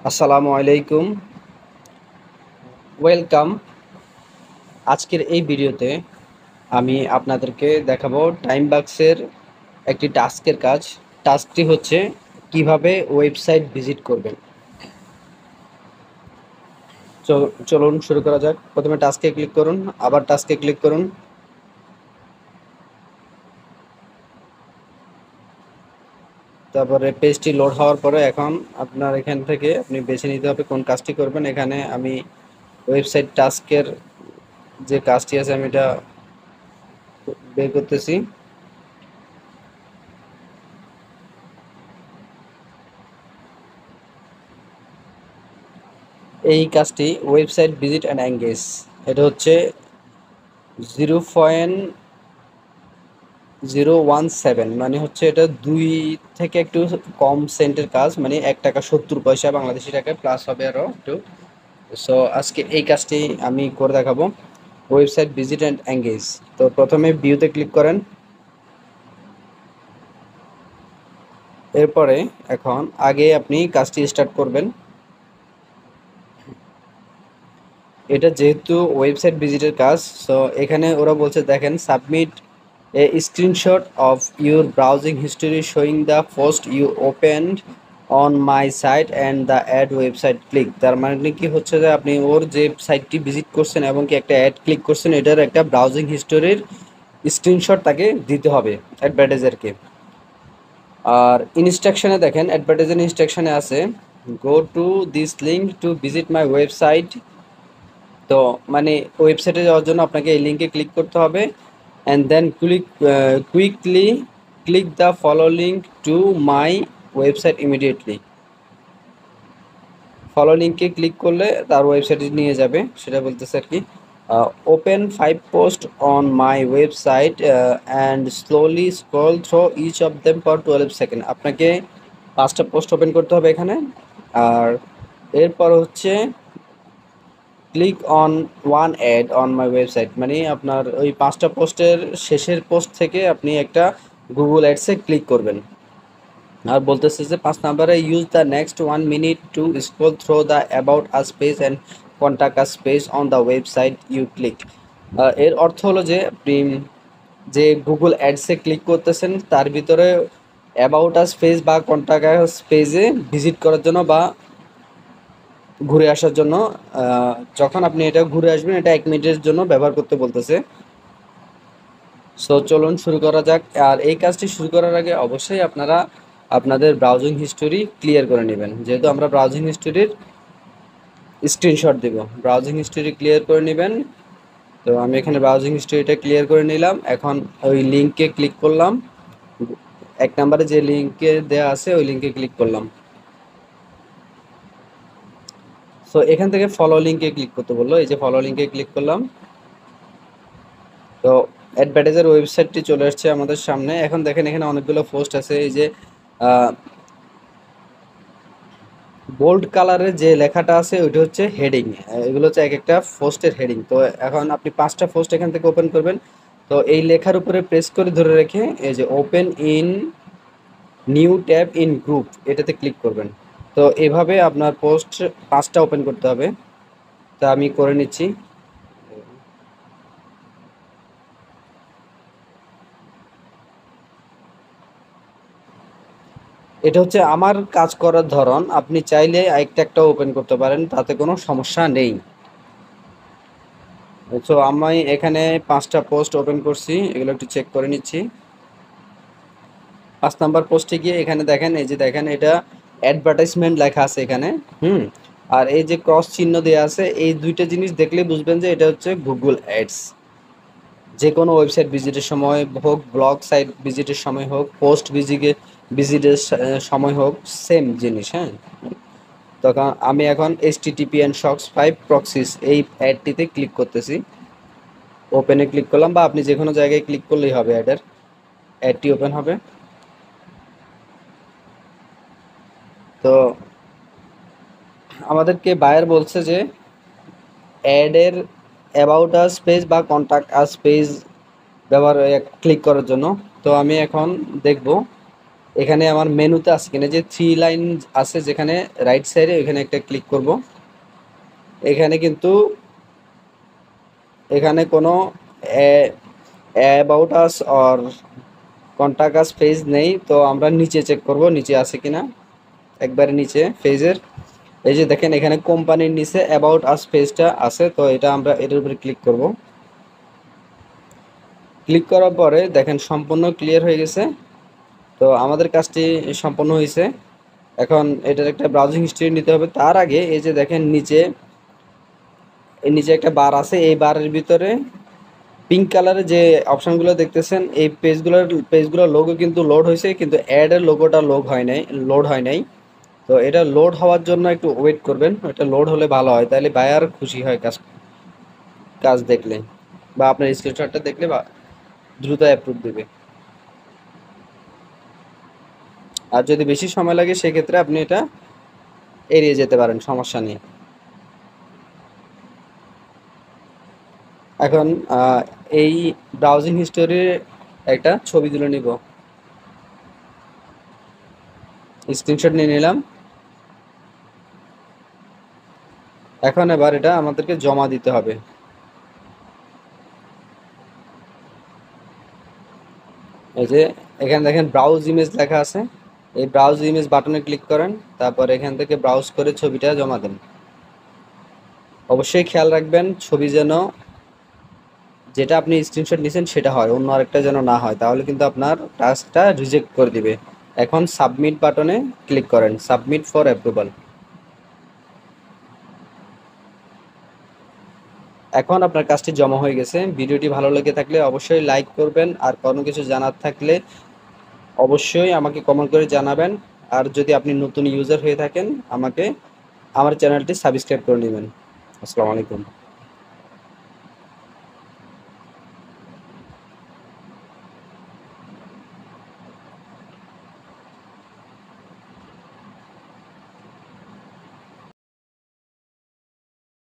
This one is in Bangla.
আসসালামু আলাইকুম, ওয়েলকাম। আজকের এই ভিডিওতে আমি আপনাদেরকে দেখাবো টাইম বাক্সের একটি টাস্কের কাজ। টাস্কটি হচ্ছে কিভাবে ওয়েবসাইট ভিজিট করবেন। চলুন শুরু করা যাক। প্রথমে টাস্কে ক্লিক করুন, আবার টাস্কে ক্লিক করুন। তারপরে পেজটি লোড হওয়ার পরে এখন আপনার এখান থেকে আপনি বেছে নিতে হবে কোন কাজটি করবেন। এখানে আমি ওয়েবসাইট টাস্কের যে কাজটি আছে আমি এটা বের করতেছি। এই কাজটি ওয়েবসাইট ভিজিট অ্যান্ড এঙ্গেজ, এটা হচ্ছে 0.017, মানে হচ্ছে এটা 2 থেকে একটু কম সেন্টের কাজ, মানে 1 টাকা 70 পয়সা বাংলাদেশি টাকায় প্লাস হবে আরও একটু। সো আজকে এই কাজটি আমি করে দেখাবো, ওয়েবসাইট ভিজিট অ্যান্ড এঙ্গেজ। তো প্রথমে ভিউতে ক্লিক করেন। এরপরে এখন আগে আপনি কাজটি স্টার্ট করবেন। এটা যেহেতু ওয়েবসাইট ভিজিটের কাজ, সো এখানে ওরা বলছে দেখেন, submit a screenshot of your browsing history showing the post you opened on my site and the ad website click. তার মানে কি হচ্ছে যে আপনি ওর যে সাইটটি ভিজিট করছেন এবং কি একটা অ্যাড ক্লিক করছেন, এটার একটা ব্রাউজিং হিস্টোরির স্ক্রিনশট তাকে দিতে হবে অ্যাডভার্টাইজারকে। আর ইনস্ট্রাকশনে দেখেন, অ্যাডভার্টাইজার ইনস্ট্রাকশনে আছে go to this link to visit my website. তো মানে ওয়েবসাইটে যাওয়ার জন্য আপনাকে এই লিঙ্কে ক্লিক করতে হবে, and then quickly click the follow link to my website immediately. Follow লিঙ্কে ক্লিক করলে তার ওয়েবসাইটে নিয়ে যাবে, সেটা বলতেছে আর কি। Open 5 post on my website and slowly scroll through each of them for 12 second. আপনাকে 5টা পোস্ট ওপেন করতে হবে এখানে। আর এরপর হচ্ছে click on one ad on my website, মানে আপনার ওই 5টা পোস্টের শেষের পোস্ট থেকে আপনি একটা গুগল অ্যাডসে ক্লিক করবেন। আর বলতেছে যে 5 নম্বরে use the next 1 minute to scroll through the about us page and contact us page on the website you click. এর অর্থ হলো যে আপনি যে গুগল অ্যাডসে ক্লিক করতেছেন তার ভিতরে অ্যাবাউট আস পেজ বা কন্ট্যাক্ট আস পেজে ভিজিট করার জন্য বা ঘুরে আসার জন্য, যখন আপনি এটা ঘুরে আসবেন এটা 1 মিনিটের জন্য ব্যবহার করতে বলতেছে। সো চলুন শুরু করা যাক। আর এই কাজটি শুরু করার আগে অবশ্যই আপনারা আপনাদের ব্রাউজিং হিস্টোরি ক্লিয়ার করে নেবেন, যেহেতু আমরা ব্রাউজিং হিস্টোরির স্ক্রিনশট দেব। ব্রাউজিং হিস্টোরি ক্লিয়ার করে নেবেন। তো আমি এখানে ব্রাউজিং হিস্টোরিটা ক্লিয়ার করে নিলাম। এখন ওই লিঙ্কে ক্লিক করলাম, 1 নম্বরে যে লিঙ্কে দেওয়া আছে ওই লিঙ্কে ক্লিক করলাম। সো এখান থেকে ফলো লিঙ্কে ক্লিক করতে বললো, এই যে ফলো লিঙ্কে ক্লিক করলাম। তো অ্যাডভার্টাইজার ওয়েবসাইটটি চলে আসছে আমাদের সামনে। এখন দেখেন এখানে অনেকগুলো পোস্ট আছে, এই যে বোল্ড কালারের যে লেখাটা আছে ওইটা হচ্ছে হেডিং। এগুলো হচ্ছে এক একটা পোস্টের হেডিং। তো এখন আপনি 5টা পোস্ট এখান থেকে ওপেন করবেন। তো এই লেখার উপরে প্রেস করে ধরে রেখে এই যে open in new tab in group, এটাতে ক্লিক করবেন। তো এভাবে আপনার পোস্ট 5টা ওপেন করতে হবে। তা আমি করে নিচ্ছি। এটা হচ্ছে আমার কাজ করার ধরন, আপনি চাইলে একটা একটা ওপেন করতে পারেন, তাতে কোনো সমস্যা নেই। তো আমি এখানে 5টা পোস্ট ওপেন করছি, এগুলো একটু চেক করে নিচ্ছি। 5 নম্বর পোস্টে গিয়ে এখানে দেখেন, এই যে দেখেন এটা অ্যাডভার্টাইজমেন্ট লেখা আছে এখানে। হুম। আর এই যে ক্রস চিহ্ন দেওয়া আছে, এই দুইটা জিনিস দেখলে বুঝবেন যে এটা হচ্ছে গুগল অ্যাডস। যে কোনো ওয়েবসাইট ভিজিটের সময় হোক, ব্লগ সাইট ভিজিটের সময় হোক, পোস্ট ভিজিটের সময় হোক, সেম জিনিস। হ্যাঁ। তখন আমি এখন HTTP/SOX 5 প্রক্সিস এই অ্যাডটিতে ক্লিক করতেছি। ওপেনে ক্লিক করলাম, বা আপনি যে কোনো জায়গায় ক্লিক করলেই হবে, অ্যাডটি ওপেন হবে। তো আমাদেরকে বায়ার বলছে যে অ্যাডের অ্যাবাউট আস পেজ বা কন্ট্যাক্ট আস পেজ ব্যবহার ক্লিক করার জন্য। তো আমি এখন দেখব এখানে আমার মেনুতে আছে কিনা, যে থ্রি লাইন আছে যেখানে রাইট সাইডে, ওইখানে একটা ক্লিক করব। এখানে কিন্তু এখানে কোনো about us or contact us page নেই, তো আমরা নিচে চেক করব নিচে আছে কিনা। একবারে নিচে পেজের এই যে দেখেন এখানে কোম্পানির নিচে অ্যাবাউট আস পেজটা আছে, তো এটা আমরা এটার উপরে ক্লিক করব। ক্লিক করার পরে দেখেন সম্পূর্ণ ক্লিয়ার হয়ে গেছে। তো আমাদের কাজটি সম্পন্ন হয়েছে। এখন এটার একটা ব্রাউজিং হিস্ট্রি নিতে হবে। তার আগে এই যে দেখেন নিচে, এর নিচে একটা বার আছে, এই বারের ভিতরে পিঙ্ক কালারের যে অপশনগুলো দেখতেছেন, এই পেজগুলোর লোগো কিন্তু লোড হয়েছে, কিন্তু অ্যাডের লোগোটা লোড হয় নাই। তো এটা লোড হওয়ার জন্য একটু ওয়েট করবেন, এটা লোড হলে ভালো হয়, তাহলে বায়ার খুশি হয় কাজ কাজ দেখলে, বা আপনার স্ক্রিনশটটা দেখলে বা দ্রুত অ্যাপ্রুভ দেবে। আর যদি বেশি সময় লাগে সেক্ষেত্রে আপনি এটা এড়িয়ে যেতে পারেন, সমস্যা নেই। এখন এই ব্রাউজিং হিস্টোরির একটা ছবি তুলে নিব, স্ক্রিনশট নিয়ে নিলাম। এখন এবার এটা আমাদেরকে জমা দিতে হবে। এই যে এখানে দেখেন ব্রাউজ ইমেজ লেখা আছে, এই ব্রাউজ ইমেজ বাটনে ক্লিক করেন, তারপর এখান থেকে ব্রাউজ করে ছবিটা জমা দেন। অবশ্যই খেয়াল রাখবেন ছবি যেন, যেটা আপনি স্ক্রিনশট নিয়েছেন সেটা হয়, অন্য আরেকটা যেন না হয়, তাহলে কিন্তু আপনার টাস্কটা রিজেক্ট করে দিবে। এখন সাবমিট বাটনে ক্লিক করেন, সাবমিট ফর অ্যাপ্রুভাল। এখন আপনার কাজটি জমা হয়ে গেছে। ভিডিওটি ভালো লেগে থাকলে অবশ্যই লাইক করবেন, আর কোনো কিছু জানার থাকলে অবশ্যই আমাকে কমেন্ট করে জানাবেন। আর যদি আপনি নতুন ইউজার হয়ে থাকেন, আমার চ্যানেলটি সাবস্ক্রাইব করে নেবেন। আসসালামু আলাইকুম।